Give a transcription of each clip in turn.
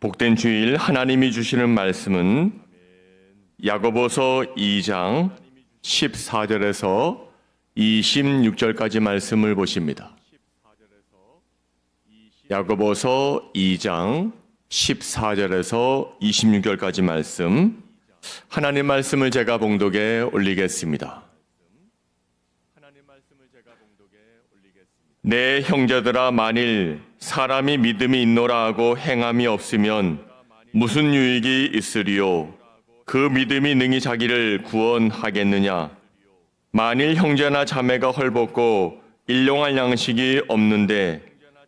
복된 주일 하나님이 주시는 말씀은 야고보서 2장 14절에서 26절까지 말씀을 보십니다. 야고보서 2장 14절에서 26절까지 말씀, 하나님 말씀을 제가 봉독에 올리겠습니다. 내 형제들아, 만일 사람이 믿음이 있노라 하고 행함이 없으면 무슨 유익이 있으리요? 그 믿음이 능히 자기를 구원하겠느냐? 만일 형제나 자매가 헐벗고 일용할 양식이 없는데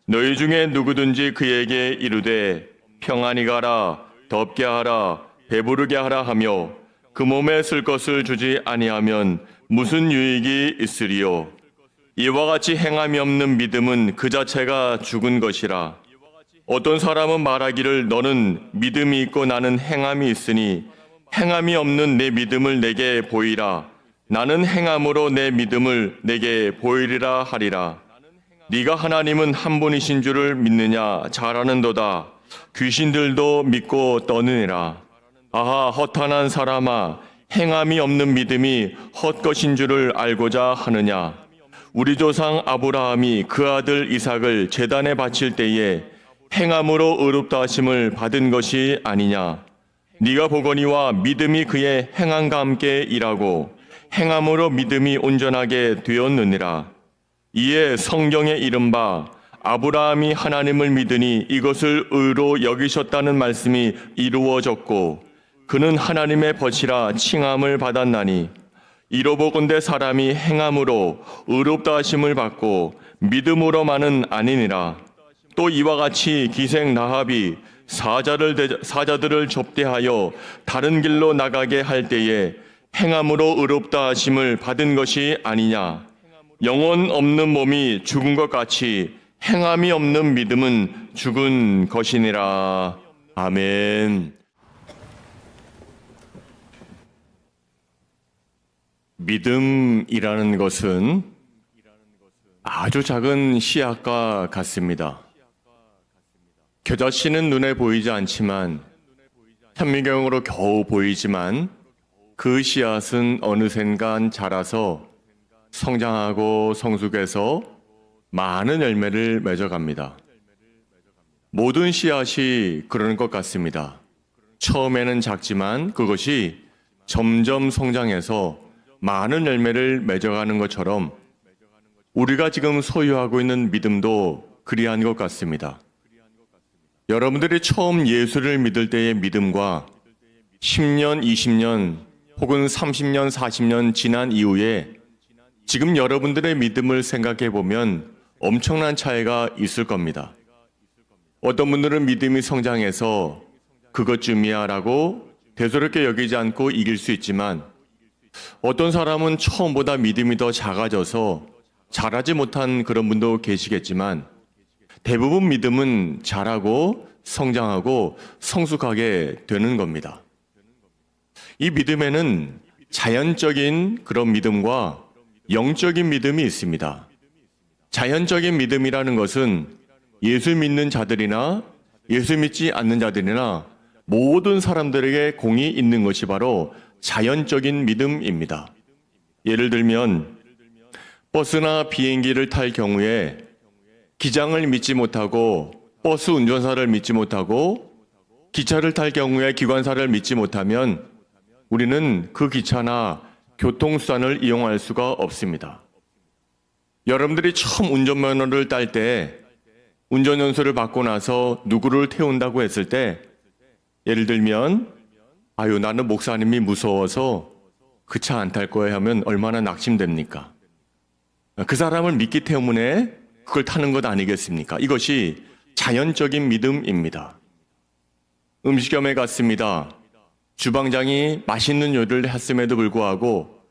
너희 중에 누구든지 그에게 이르되 평안히 가라, 덥게 하라, 배부르게 하라 하며 그 몸에 쓸 것을 주지 아니하면 무슨 유익이 있으리요? 이와 같이 행함이 없는 믿음은 그 자체가 죽은 것이라. 어떤 사람은 말하기를 너는 믿음이 있고 나는 행함이 있으니 행함이 없는 내 믿음을 내게 보이라. 나는 행함으로 내 믿음을 내게 보이리라 하리라. 네가 하나님은 한 분이신 줄을 믿느냐? 잘 아는도다. 귀신들도 믿고 떠느니라. 아하, 허탄한 사람아, 행함이 없는 믿음이 헛것인 줄을 알고자 하느냐? 우리 조상 아브라함이 그 아들 이삭을 제단에 바칠 때에 행함으로 의롭다 하심을 받은 것이 아니냐? 네가 보거니와 믿음이 그의 행함과 함께 일하고 행함으로 믿음이 온전하게 되었느니라. 이에 성경에 이른바 아브라함이 하나님을 믿으니 이것을 의로 여기셨다는 말씀이 이루어졌고 그는 하나님의 벗이라 칭함을 받았나니 이로보건대 사람이 행함으로 의롭다 하심을 받고 믿음으로만은 아니니라. 또 이와 같이 기생 라합이 사자들을 접대하여 다른 길로 나가게 할 때에 행함으로 의롭다 하심을 받은 것이 아니냐. 영혼 없는 몸이 죽은 것 같이 행함이 없는 믿음은 죽은 것이니라. 아멘. 믿음이라는 것은 아주 작은 씨앗과 같습니다. 겨자씨는 눈에 보이지 않지만 현미경으로 겨우 보이지만 그 씨앗은 어느샌간 자라서 성장하고 성숙해서 많은 열매를 맺어갑니다. 모든 씨앗이 그러는 것 같습니다. 처음에는 작지만 그것이 점점 성장해서 많은 열매를 맺어가는 것처럼 우리가 지금 소유하고 있는 믿음도 그리한 것 같습니다. 여러분들이 처음 예수를 믿을 때의 믿음과 10년, 20년 혹은 30년, 40년 지난 이후에 지금 여러분들의 믿음을 생각해 보면 엄청난 차이가 있을 겁니다. 어떤 분들은 믿음이 성장해서 그것쯤이야 라고 대수롭게 여기지 않고 이길 수 있지만 어떤 사람은 처음보다 믿음이 더 작아져서 자라지 못한 그런 분도 계시겠지만 대부분 믿음은 자라고 성장하고 성숙하게 되는 겁니다. 이 믿음에는 자연적인 그런 믿음과 영적인 믿음이 있습니다. 자연적인 믿음이라는 것은 예수 믿는 자들이나 예수 믿지 않는 자들이나 모든 사람들에게 공이 있는 것이 바로 자연적인 믿음입니다. 예를 들면 버스나 비행기를 탈 경우에 기장을 믿지 못하고 버스 운전사를 믿지 못하고 기차를 탈 경우에 기관사를 믿지 못하면 우리는 그 기차나 교통수단을 이용할 수가 없습니다. 여러분들이 처음 운전면허를 딸 때 운전연수를 받고 나서 누구를 태운다고 했을 때 예를 들면 아유, 나는 목사님이 무서워서 그 차 안 탈 거예요 하면 얼마나 낙심됩니까? 그 사람을 믿기 때문에 그걸 타는 것 아니겠습니까? 이것이 자연적인 믿음입니다. 음식점에 갔습니다. 주방장이 맛있는 요리를 했음에도 불구하고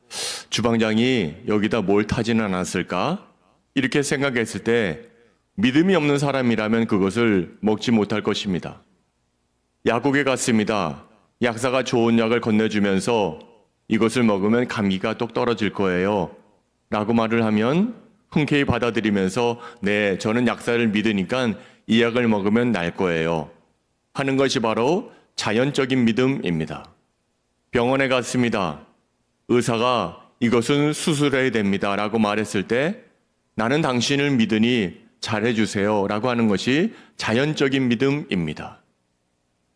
주방장이 여기다 뭘 타지는 않았을까? 이렇게 생각했을 때 믿음이 없는 사람이라면 그것을 먹지 못할 것입니다. 약국에 갔습니다. 약사가 좋은 약을 건네주면서 이것을 먹으면 감기가 똑 떨어질 거예요 라고 말을 하면 흔쾌히 받아들이면서 네, 저는 약사를 믿으니까 이 약을 먹으면 날 거예요 하는 것이 바로 자연적인 믿음입니다. 병원에 갔습니다. 의사가 이것은 수술해야 됩니다 라고 말했을 때 나는 당신을 믿으니 잘해주세요 라고 하는 것이 자연적인 믿음입니다.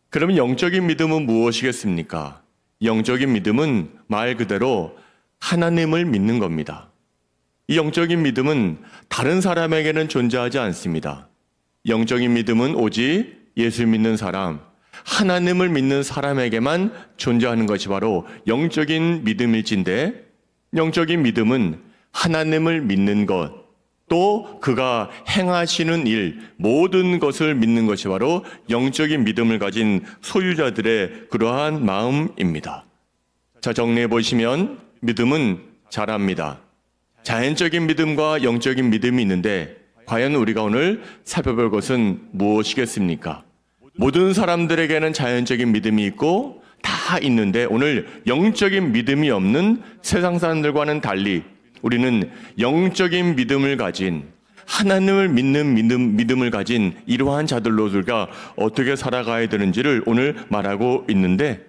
그러면 영적인 믿음은 무엇이겠습니까? 영적인 믿음은 말 그대로 하나님을 믿는 겁니다. 이 영적인 믿음은 다른 사람에게는 존재하지 않습니다. 영적인 믿음은 오직 예수 믿는 사람, 하나님을 믿는 사람에게만 존재하는 것이 바로 영적인 믿음일진데, 영적인 믿음은 하나님을 믿는 것, 또 그가 행하시는 일, 모든 것을 믿는 것이 바로 영적인 믿음을 가진 소유자들의 그러한 마음입니다. 자, 정리해 보시면 믿음은 자랍니다. 자연적인 믿음과 영적인 믿음이 있는데 과연 우리가 오늘 살펴볼 것은 무엇이겠습니까? 모든 사람들에게는 자연적인 믿음이 있고 다 있는데 오늘 영적인 믿음이 없는 세상 사람들과는 달리 우리는 영적인 믿음을 가진, 하나님을 믿는 믿음을 가진 이러한 자들로 우리가 어떻게 살아가야 되는지를 오늘 말하고 있는데,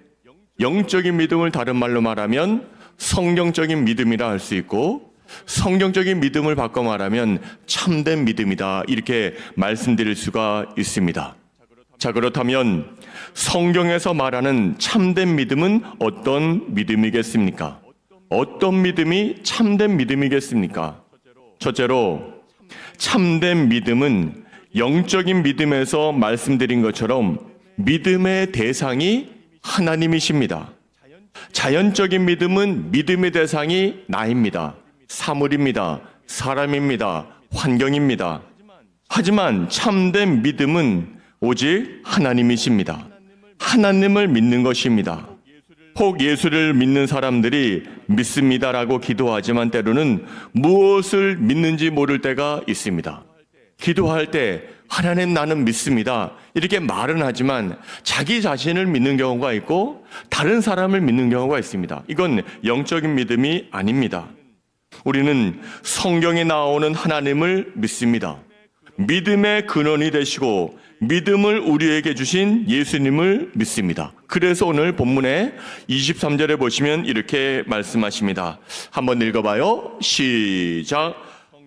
영적인 믿음을 다른 말로 말하면 성경적인 믿음이라 할 수 있고, 성경적인 믿음을 바꿔 말하면 참된 믿음이다, 이렇게 말씀드릴 수가 있습니다. 자, 그렇다면 성경에서 말하는 참된 믿음은 어떤 믿음이겠습니까? 어떤 믿음이 참된 믿음이겠습니까? 첫째로, 참된 믿음은 영적인 믿음에서 말씀드린 것처럼 믿음의 대상이 하나님이십니다. 자연적인 믿음은 믿음의 대상이 나입니다. 사물입니다. 사람입니다. 환경입니다. 하지만 참된 믿음은 오직 하나님이십니다. 하나님을 믿는 것입니다. 혹 예수를 믿는 사람들이 믿습니다라고 기도하지만 때로는 무엇을 믿는지 모를 때가 있습니다. 기도할 때 하나님 나는 믿습니다 이렇게 말은 하지만 자기 자신을 믿는 경우가 있고 다른 사람을 믿는 경우가 있습니다. 이건 영적인 믿음이 아닙니다. 우리는 성경에 나오는 하나님을 믿습니다. 믿음의 근원이 되시고 믿음을 우리에게 주신 예수님을 믿습니다. 그래서 오늘 본문의 23절에 보시면 이렇게 말씀하십니다. 한번 읽어봐요. 시작.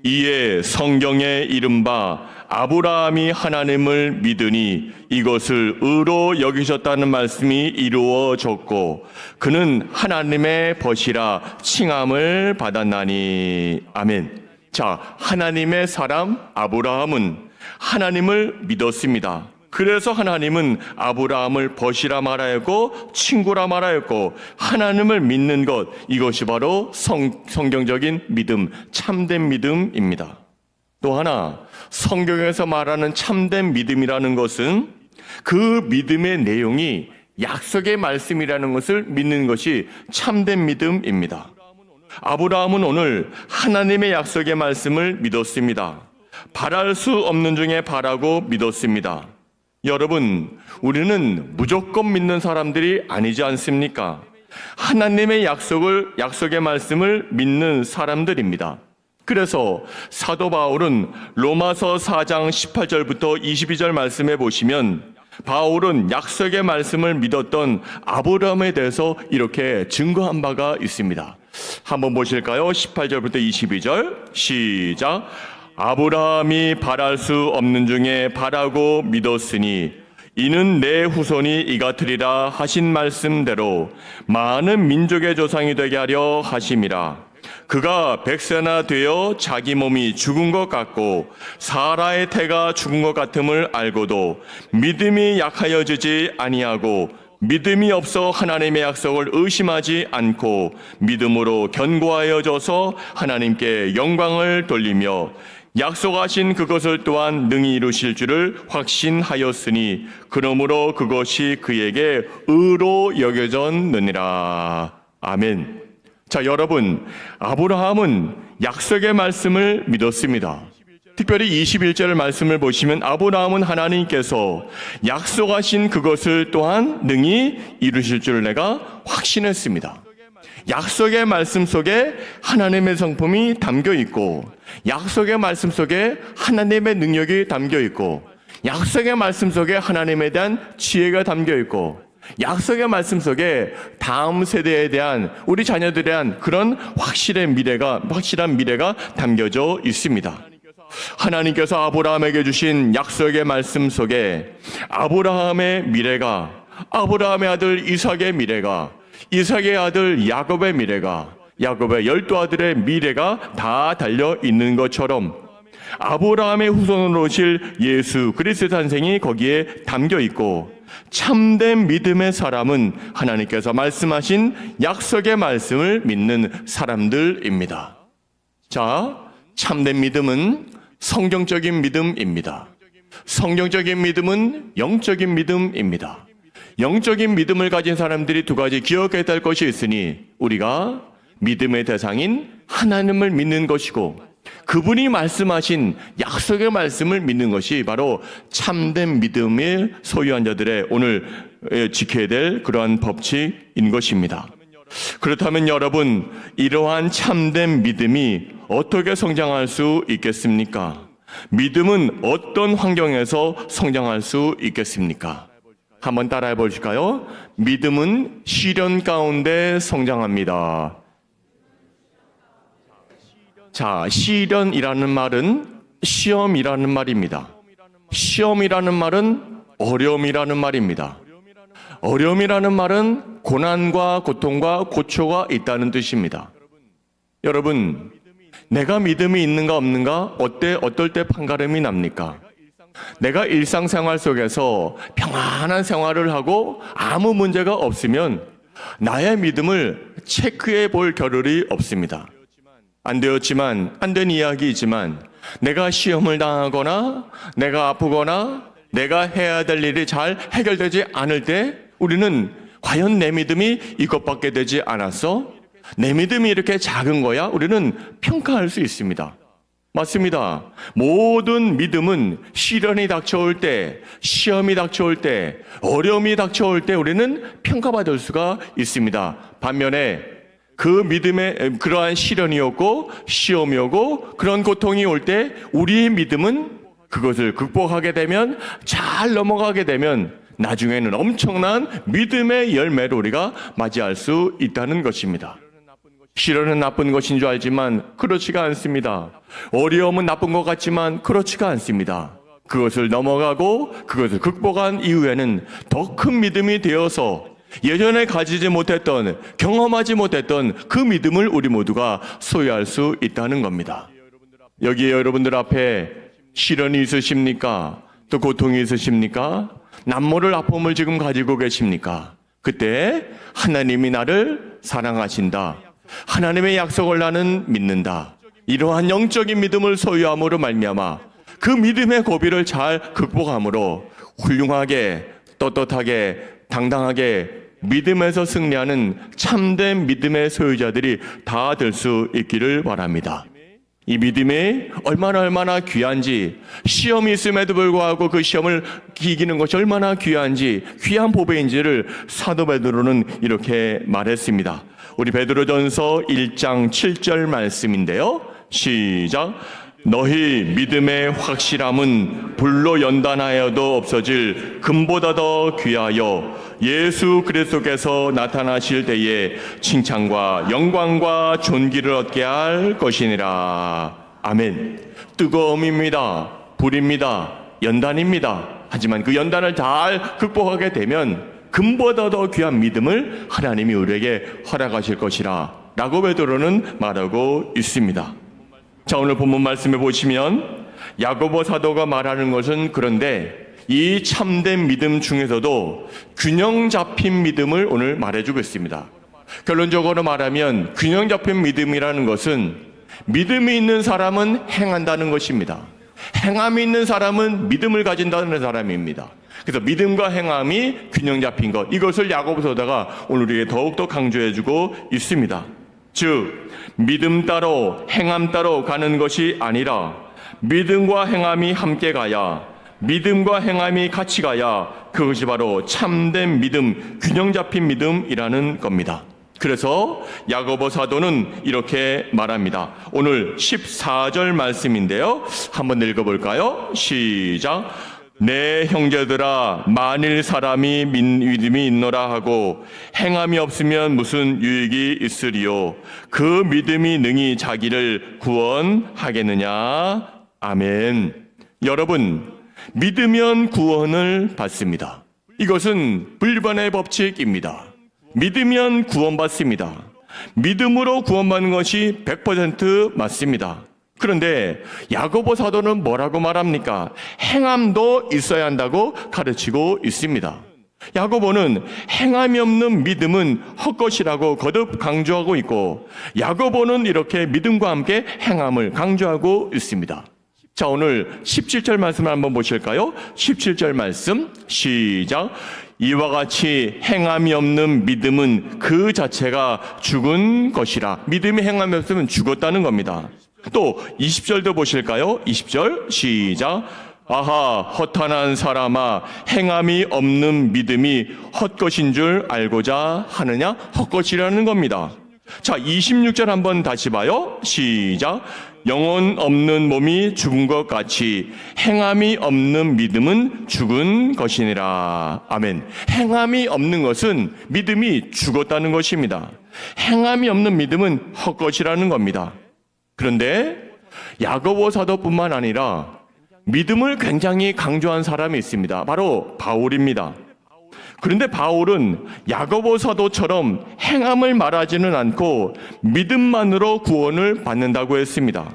이에 성경에 이른바 아브라함이 하나님을 믿으니 이것을 의로 여기셨다는 말씀이 이루어졌고 그는 하나님의 벗이라 칭함을 받았나니. 아멘. 자, 하나님의 사람 아브라함은 하나님을 믿었습니다. 그래서 하나님은 아브라함을 벗이라 말하였고 친구라 말하였고 하나님을 믿는 것, 이것이 바로 성경적인 믿음, 참된 믿음입니다. 또 하나, 성경에서 말하는 참된 믿음이라는 것은 그 믿음의 내용이 약속의 말씀이라는 것을 믿는 것이 참된 믿음입니다. 아브라함은 오늘 하나님의 약속의 말씀을 믿었습니다. 바랄 수 없는 중에 바라고 믿었습니다. 여러분, 우리는 무조건 믿는 사람들이 아니지 않습니까? 하나님의 약속의 말씀을 믿는 사람들입니다. 그래서 사도 바울은 로마서 4장 18절부터 22절 말씀에 보시면 바울은 약속의 말씀을 믿었던 아브라함에 대해서 이렇게 증거한 바가 있습니다. 한번 보실까요? 18절부터 22절 시작. 아브라함이 바랄 수 없는 중에 바라고 믿었으니 이는 내 후손이 이같으리라 하신 말씀대로 많은 민족의 조상이 되게 하려 하심이라. 그가 100세나 되어 자기 몸이 죽은 것 같고 사라의 태가 죽은 것 같음을 알고도 믿음이 약하여지지 아니하고 믿음이 없어 하나님의 약속을 의심하지 않고 믿음으로 견고하여져서 하나님께 영광을 돌리며 약속하신 그것을 또한 능히 이루실 줄을 확신하였으니 그러므로 그것이 그에게 의로 여겨졌느니라. 아멘. 자, 여러분, 아브라함은 약속의 말씀을 믿었습니다. 특별히 21절 말씀을 보시면 아브라함은 하나님께서 약속하신 그것을 또한 능히 이루실 줄을 내가 확신했습니다. 약속의 말씀 속에 하나님의 성품이 담겨 있고 약속의 말씀 속에 하나님의 능력이 담겨 있고 약속의 말씀 속에 하나님에 대한 지혜가 담겨 있고, 약속의 말씀 속에 다음 세대에 대한, 우리 자녀들에 대한 그런 확실한 미래가 담겨져 있습니다. 하나님께서 아브라함에게 주신 약속의 말씀 속에 아브라함의 미래가, 아브라함의 아들 이삭의 미래가, 이삭의 아들 야곱의 미래가, 야곱의 12아들의 미래가 다 달려 있는 것처럼 아브라함의 후손으로 오실 예수 그리스도의 탄생이 거기에 담겨 있고, 참된 믿음의 사람은 하나님께서 말씀하신 약속의 말씀을 믿는 사람들입니다. 자, 참된 믿음은 성경적인 믿음입니다. 성경적인 믿음은 영적인 믿음입니다. 영적인 믿음을 가진 사람들이 두 가지 기억해야 될 것이 있으니, 우리가 믿음의 대상인 하나님을 믿는 것이고, 그분이 말씀하신 약속의 말씀을 믿는 것이 바로 참된 믿음을 소유한 자들의 오늘 지켜야 될 그러한 법칙인 것입니다. 그렇다면 여러분, 이러한 참된 믿음이 어떻게 성장할 수 있겠습니까? 믿음은 어떤 환경에서 성장할 수 있겠습니까? 한번 따라해 보실까요? 믿음은 시련 가운데 성장합니다. 자, 시련이라는 말은 시험이라는 말입니다. 시험이라는 말은 어려움이라는 말입니다. 어려움이라는 말은 고난과 고통과 고초가 있다는 뜻입니다. 여러분, 내가 믿음이 있는가 없는가 어떨 때 판가름이 납니까? 내가 일상생활 속에서 평안한 생활을 하고 아무 문제가 없으면 나의 믿음을 체크해 볼 겨를이 없습니다. 안 되었지만, 안 된 이야기이지만, 내가 시험을 당하거나 내가 아프거나 내가 해야 될 일이 잘 해결되지 않을 때 우리는 과연 내 믿음이 이것밖에 되지 않았어? 내 믿음이 이렇게 작은 거야? 우리는 평가할 수 있습니다. 맞습니다. 모든 믿음은 시련이 닥쳐올 때, 시험이 닥쳐올 때, 어려움이 닥쳐올 때 우리는 평가받을 수가 있습니다. 반면에 그 믿음에 그러한 시련이 오고 시험이 오고 그런 고통이 올 때 우리의 믿음은 그것을 극복하게 되면, 잘 넘어가게 되면 나중에는 엄청난 믿음의 열매를 우리가 맞이할 수 있다는 것입니다. 시련은 나쁜 것인 줄 알지만 그렇지가 않습니다. 어려움은 나쁜 것 같지만 그렇지가 않습니다. 그것을 넘어가고 그것을 극복한 이후에는 더 큰 믿음이 되어서 예전에 가지지 못했던, 경험하지 못했던 그 믿음을 우리 모두가 소유할 수 있다는 겁니다. 여기에 여러분들 앞에 시련이 있으십니까? 또 고통이 있으십니까? 남모를 아픔을 지금 가지고 계십니까? 그때 하나님이 나를 사랑하신다, 하나님의 약속을 나는 믿는다, 이러한 영적인 믿음을 소유함으로 말미암아 그 믿음의 고비를 잘 극복함으로 훌륭하게, 떳떳하게, 당당하게 믿음에서 승리하는 참된 믿음의 소유자들이 다 될 수 있기를 바랍니다. 이 믿음이 얼마나 귀한지, 시험이 있음에도 불구하고 그 시험을 이기는 것이 얼마나 귀한지, 귀한 보배인지를 사도 베드로는 이렇게 말했습니다. 우리 베드로전서 1장 7절 말씀인데요. 시작. 너희 믿음의 확실함은 불로 연단하여도 없어질 금보다 더 귀하여 예수 그리스도께서 나타나실 때에 칭찬과 영광과 존귀를 얻게 할 것이니라. 아멘. 뜨거움입니다. 불입니다. 연단입니다. 하지만 그 연단을 잘 극복하게 되면 금보다 더 귀한 믿음을 하나님이 우리에게 허락하실 것이라 라고 베드로는 말하고 있습니다. 자, 오늘 본문 말씀에 보시면 야고보 사도가 말하는 것은, 그런데 이 참된 믿음 중에서도 균형 잡힌 믿음을 오늘 말해주고 있습니다. 결론적으로 말하면 균형 잡힌 믿음이라는 것은 믿음이 있는 사람은 행한다는 것입니다. 행함이 있는 사람은 믿음을 가진다는 사람입니다. 그래서 믿음과 행함이 균형 잡힌 것, 이것을 야고보 사도가 오늘 우리에게 더욱더 강조해주고 있습니다. 즉, 믿음 따로 행함 따로 가는 것이 아니라 믿음과 행함이 함께 가야, 믿음과 행함이 같이 가야 그것이 바로 참된 믿음, 균형 잡힌 믿음이라는 겁니다. 그래서 야고보 사도는 이렇게 말합니다. 오늘 14절 말씀인데요. 한번 읽어볼까요? 시작. 내 형제들아 만일 사람이 믿음이 있노라 하고 행함이 없으면 무슨 유익이 있으리요 그 믿음이 능히 자기를 구원하겠느냐. 아멘. 여러분, 믿으면 구원을 받습니다. 이것은 불변의 법칙입니다. 믿으면 구원받습니다. 믿음으로 구원받는 것이 100% 맞습니다. 그런데 야고보 사도는 뭐라고 말합니까? 행함도 있어야 한다고 가르치고 있습니다. 야고보는 행함이 없는 믿음은 헛것이라고 거듭 강조하고 있고, 야고보는 이렇게 믿음과 함께 행함을 강조하고 있습니다. 자, 오늘 17절 말씀을 한번 보실까요? 17절 말씀 시작. 이와 같이 행함이 없는 믿음은 그 자체가 죽은 것이라. 믿음이 행함이 없으면 죽었다는 겁니다. 또 20절도 보실까요? 20절 시작. 아하 허탄한 사람아 행함이 없는 믿음이 헛것인 줄 알고자 하느냐? 헛것이라는 겁니다. 자, 26절 한번 다시 봐요. 시작. 영혼 없는 몸이 죽은 것 같이 행함이 없는 믿음은 죽은 것이니라. 아멘. 행함이 없는 것은 믿음이 죽었다는 것입니다. 행함이 없는 믿음은 헛것이라는 겁니다. 그런데 야고보 사도뿐만 아니라 믿음을 굉장히 강조한 사람이 있습니다. 바로 바울입니다. 그런데 바울은 야고보 사도처럼 행함을 말하지는 않고 믿음만으로 구원을 받는다고 했습니다.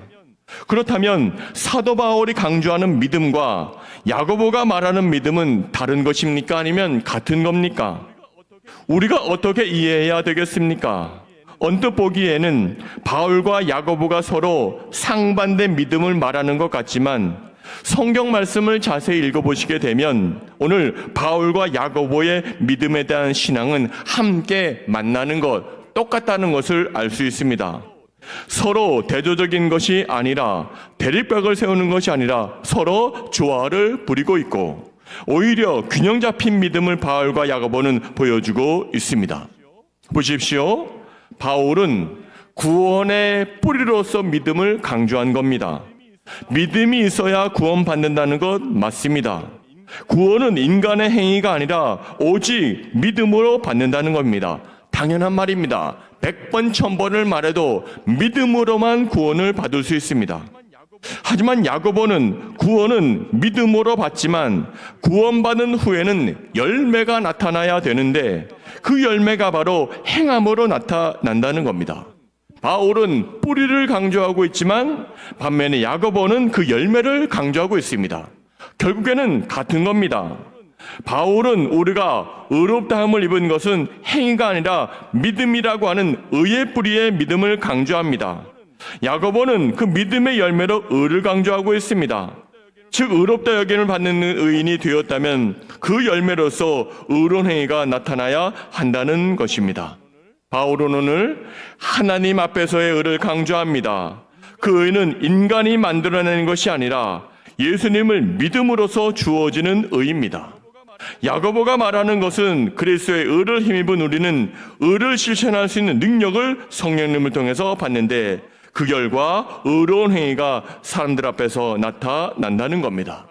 그렇다면 사도 바울이 강조하는 믿음과 야고보가 말하는 믿음은 다른 것입니까? 아니면 같은 겁니까? 우리가 어떻게 이해해야 되겠습니까? 언뜻 보기에는 바울과 야고보가 서로 상반된 믿음을 말하는 것 같지만 성경 말씀을 자세히 읽어보시게 되면 오늘 바울과 야고보의 믿음에 대한 신앙은 함께 만나는 것, 똑같다는 것을 알 수 있습니다. 서로 대조적인 것이 아니라, 대립벽을 세우는 것이 아니라 서로 조화를 부리고 있고, 오히려 균형 잡힌 믿음을 바울과 야고보는 보여주고 있습니다. 보십시오. 바울은 구원의 뿌리로서 믿음을 강조한 겁니다. 믿음이 있어야 구원받는다는 것 맞습니다. 구원은 인간의 행위가 아니라 오직 믿음으로 받는다는 겁니다. 당연한 말입니다. 100번 1000번을 말해도 믿음으로만 구원을 받을 수 있습니다. 하지만 야고보는 구원은 믿음으로 받지만 구원받은 후에는 열매가 나타나야 되는데 그 열매가 바로 행함으로 나타난다는 겁니다. 바울은 뿌리를 강조하고 있지만 반면에 야고보는 그 열매를 강조하고 있습니다. 결국에는 같은 겁니다. 바울은 우리가 의롭다함을 입은 것은 행위가 아니라 믿음이라고 하는 의의 뿌리의 믿음을 강조합니다. 야고보는 그 믿음의 열매로 의를 강조하고 있습니다. 즉 의롭다 여김을 받는 의인이 되었다면 그 열매로서 의로운 행위가 나타나야 한다는 것입니다. 바울은 오늘 하나님 앞에서의 의를 강조합니다. 그 의는 인간이 만들어내는 것이 아니라 예수님을 믿음으로써 주어지는 의입니다. 야고보가 말하는 것은 그리스도의 의를 힘입은 우리는 의를 실천할 수 있는 능력을 성령님을 통해서 받는데 그 결과 의로운 행위가 사람들 앞에서 나타난다는 겁니다.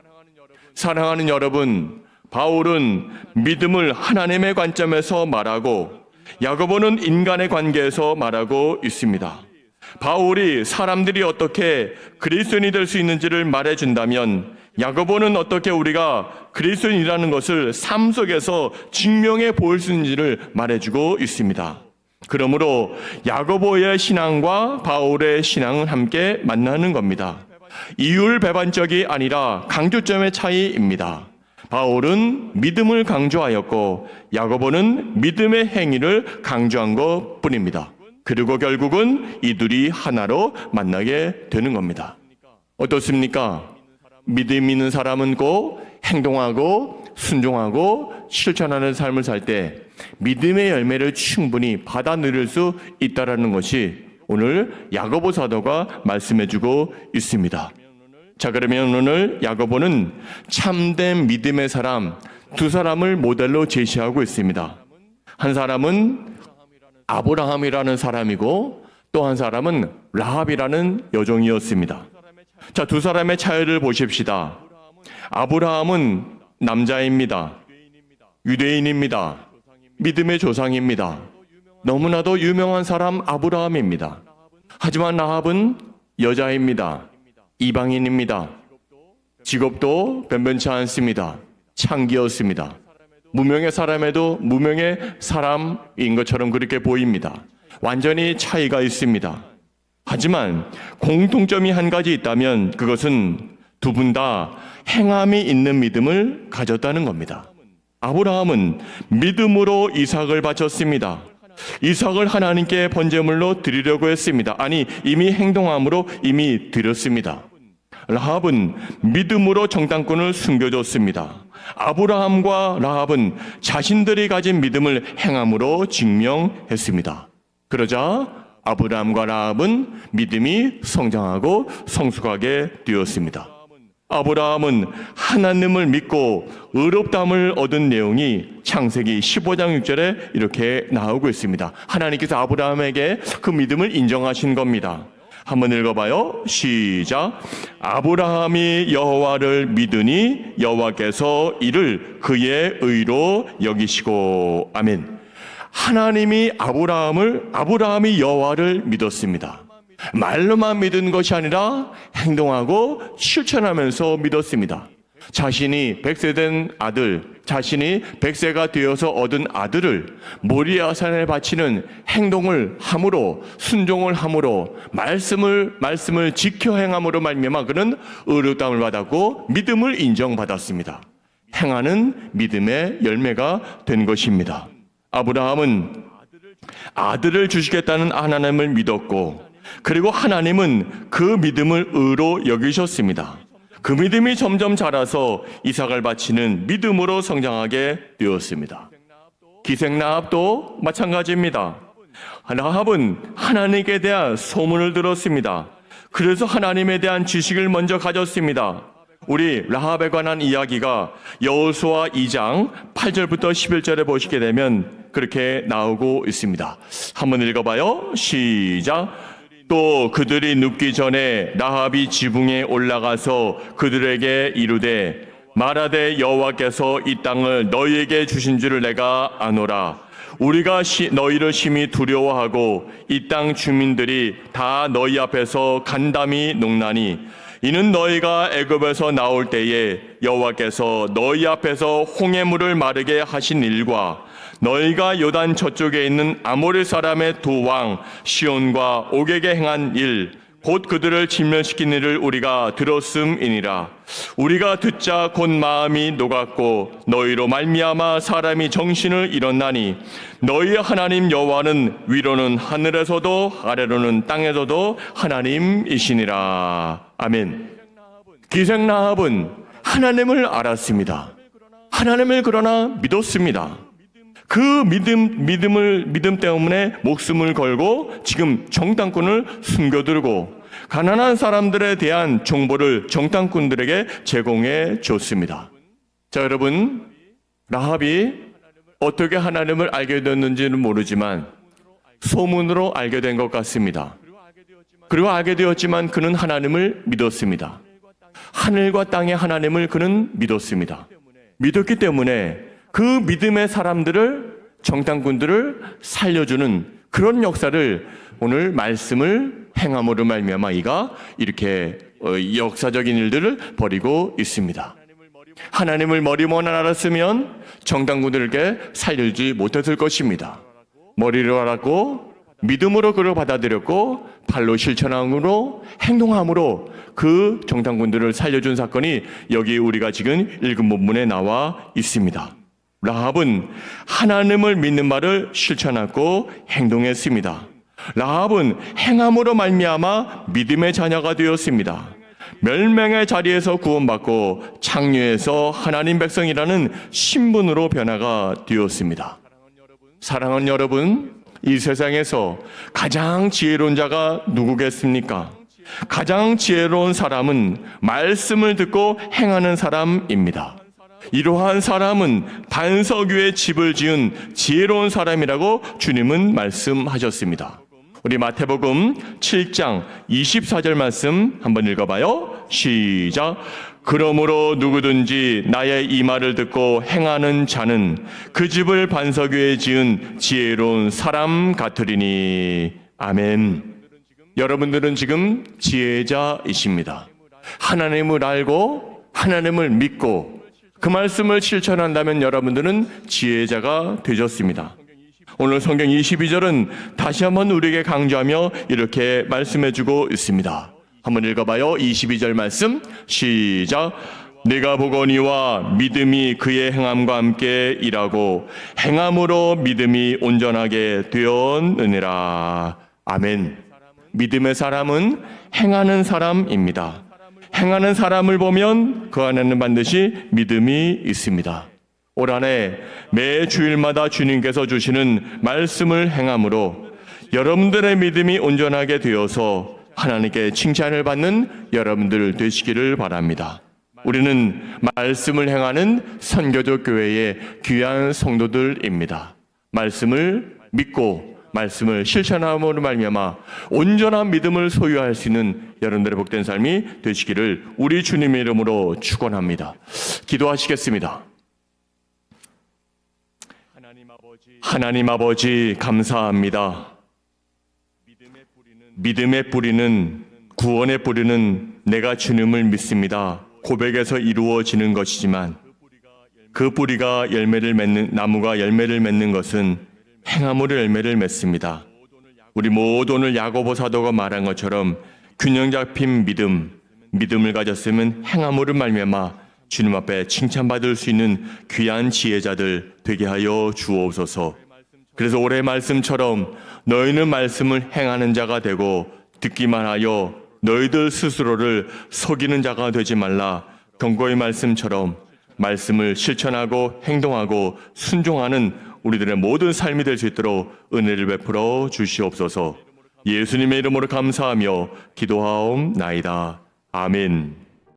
사랑하는 여러분, 바울은 믿음을 하나님의 관점에서 말하고 야고보는 인간의 관계에서 말하고 있습니다. 바울이 사람들이 어떻게 그리스도인이 될 수 있는지를 말해준다면 야고보는 어떻게 우리가 그리스도인이라는 것을 삶 속에서 증명해 보일 수 있는지를 말해주고 있습니다. 그러므로 야고보의 신앙과 바울의 신앙은 함께 만나는 겁니다. 이율배반적이 아니라 강조점의 차이입니다. 바울은 믿음을 강조하였고 야고보는 믿음의 행위를 강조한 것 뿐입니다. 그리고 결국은 이들이 하나로 만나게 되는 겁니다. 어떻습니까? 믿음 있는 사람은 꼭 행동하고 순종하고 실천하는 삶을 살 때 믿음의 열매를 충분히 받아 누릴 수 있다는 것이 오늘 야고보 사도가 말씀해주고 있습니다. 자, 그러면 오늘 야고보는 참된 믿음의 사람 두 사람을 모델로 제시하고 있습니다. 한 사람은 아브라함이라는 사람이고 또 한 사람은 라합이라는 여종이었습니다. 자, 두 사람의 차이를 보십시다. 아브라함은 남자입니다. 유대인입니다. 믿음의 조상입니다. 너무나도 유명한 사람 아브라함입니다. 하지만 라합은 여자입니다. 이방인입니다. 직업도 변변치 않습니다. 창기였습니다. 무명의 사람에도 무명의 사람인 것처럼 그렇게 보입니다. 완전히 차이가 있습니다. 하지만 공통점이 한 가지 있다면 그것은 두 분 다 행함이 있는 믿음을 가졌다는 겁니다. 아브라함은 믿음으로 이삭을 바쳤습니다. 이삭을 하나님께 번제물로 드리려고 했습니다. 아니, 이미 행동함으로 이미 드렸습니다. 라합은 믿음으로 정탐꾼을 숨겨줬습니다. 아브라함과 라합은 자신들이 가진 믿음을 행함으로 증명했습니다. 그러자 아브라함과 라합은 믿음이 성장하고 성숙하게 되었습니다. 아브라함은 하나님을 믿고 의롭다함을 얻은 내용이 창세기 15장 6절에 이렇게 나오고 있습니다. 하나님께서 아브라함에게 그 믿음을 인정하신 겁니다. 한번 읽어봐요. 시작. 아브라함이 여호와를 믿으니 여호와께서 이를 그의 의로 여기시고. 아멘. 하나님이 아브라함이 여호와를 믿었습니다. 말로만 믿은 것이 아니라 행동하고 실천하면서 믿었습니다. 자신이 100세 된 아들, 자신이 100세가 되어서 얻은 아들을 모리아산에 바치는 행동을 함으로, 순종을 함으로, 말씀을 지켜 행함으로 말미암아 그는 의롭다함을 받았고 믿음을 인정받았습니다. 행하는 믿음의 열매가 된 것입니다. 아브라함은 아들을 주시겠다는 하나님을 믿었고, 그리고 하나님은 그 믿음을 의로 여기셨습니다. 그 믿음이 점점 자라서 이삭을 바치는 믿음으로 성장하게 되었습니다. 기생 라합도 마찬가지입니다. 라합은 하나님께 대한 소문을 들었습니다. 그래서 하나님에 대한 지식을 먼저 가졌습니다. 우리 라합에 관한 이야기가 여호수아 2장 8절부터 11절에 보시게 되면 그렇게 나오고 있습니다. 한번 읽어봐요. 시작. 또 그들이 눕기 전에 라합이 지붕에 올라가서 그들에게 이르되 말하되 여호와께서 이 땅을 너희에게 주신 줄을 내가 아노라. 우리가 너희를 심히 두려워하고 이 땅 주민들이 다 너희 앞에서 간담이 녹나니 이는 너희가 애굽에서 나올 때에 여호와께서 너희 앞에서 홍해물을 마르게 하신 일과 너희가 요단 저쪽에 있는 아모리 사람의 두 왕 시온과 옥에게 행한 일, 곧 그들을 진멸시킨 일을 우리가 들었음이니라. 우리가 듣자 곧 마음이 녹았고 너희로 말미암아 사람이 정신을 잃었나니 너희의 하나님 여호와는 위로는 하늘에서도 아래로는 땅에서도 하나님이시니라. 아멘. 기생 라합은 하나님을 알았습니다. 하나님을 그러나 믿었습니다. 그 믿음 때문에 목숨을 걸고 지금 정탐꾼을 숨겨두고 가난한 사람들에 대한 정보를 정탐꾼들에게 제공해 줬습니다. 자, 여러분, 라합이 어떻게 하나님을 알게 됐는지는 모르지만 소문으로 알게 된 것 같습니다. 그리고 알게 되었지만 그는 하나님을 믿었습니다. 하늘과 땅의 하나님을 그는 믿었습니다. 믿었기 때문에 그 믿음의 사람들을, 정탐꾼들을 살려주는 그런 역사를 오늘 말씀을 행함으로 말미암아 이가 이렇게 역사적인 일들을 벌이고 있습니다. 하나님을 머리로만 알았으면 정탐꾼들에게 살려주지 못했을 것입니다. 머리로 알았고 믿음으로 그를 받아들였고 발로 실천함으로 행동함으로 그 정탐꾼들을 살려준 사건이 여기 우리가 지금 읽은 본문에 나와 있습니다. 라합은 하나님을 믿는 말을 실천하고 행동했습니다. 라합은 행함으로 말미암아 믿음의 자녀가 되었습니다. 멸망의 자리에서 구원받고 창녀에서 하나님 백성이라는 신분으로 변화가 되었습니다. 사랑하는 여러분, 이 세상에서 가장 지혜로운 자가 누구겠습니까? 가장 지혜로운 사람은 말씀을 듣고 행하는 사람입니다. 이러한 사람은 반석 위에 집을 지은 지혜로운 사람이라고 주님은 말씀하셨습니다. 우리 마태복음 7장 24절 말씀 한번 읽어봐요. 시작. 그러므로 누구든지 나의 이 말을 듣고 행하는 자는 그 집을 반석 위에 지은 지혜로운 사람 같으리니. 아멘. 여러분들은 지금 지혜자이십니다. 하나님을 알고 하나님을 믿고 그 말씀을 실천한다면 여러분들은 지혜자가 되셨습니다. 오늘 성경 22절은 다시 한번 우리에게 강조하며 이렇게 말씀해주고 있습니다. 한번 읽어봐요. 22절 말씀 시작. 내가 보거니와 믿음이 그의 행함과 함께 일하고 행함으로 믿음이 온전하게 되었느니라. 아멘. 믿음의 사람은 행하는 사람입니다. 행하는 사람을 보면 그 안에는 반드시 믿음이 있습니다. 올 한해 매 주일마다 주님께서 주시는 말씀을 행함으로 여러분들의 믿음이 온전하게 되어서 하나님께 칭찬을 받는 여러분들 되시기를 바랍니다. 우리는 말씀을 행하는 선교적 교회의 귀한 성도들입니다. 말씀을 믿고 말씀을 실천함으로 말미암아 온전한 믿음을 소유할 수 있는 여러분들의 복된 삶이 되시기를 우리 주님의 이름으로 축원합니다. 기도하시겠습니다. 하나님 아버지 감사합니다. 믿음의 뿌리는 구원의 뿌리는 내가 주님을 믿습니다. 고백에서 이루어지는 것이지만 그 뿌리가 열매를 맺는 나무가 열매를 맺는 것은 행함으로 열매를 맺습니다. 우리 모두 오늘 야고보 사도가 말한 것처럼 균형 잡힌 믿음을 가졌으면 행함으로 말미암아 주님 앞에 칭찬받을 수 있는 귀한 지혜자들 되게 하여 주옵소서. 그래서 올해 말씀처럼 너희는 말씀을 행하는 자가 되고 듣기만 하여 너희들 스스로를 속이는 자가 되지 말라. 경고의 말씀처럼 말씀을 실천하고 행동하고 순종하는 우리들의 모든 삶이 될 수 있도록 은혜를 베풀어 주시옵소서. 예수님의 이름으로 감사하며 기도하옵나이다. 아멘.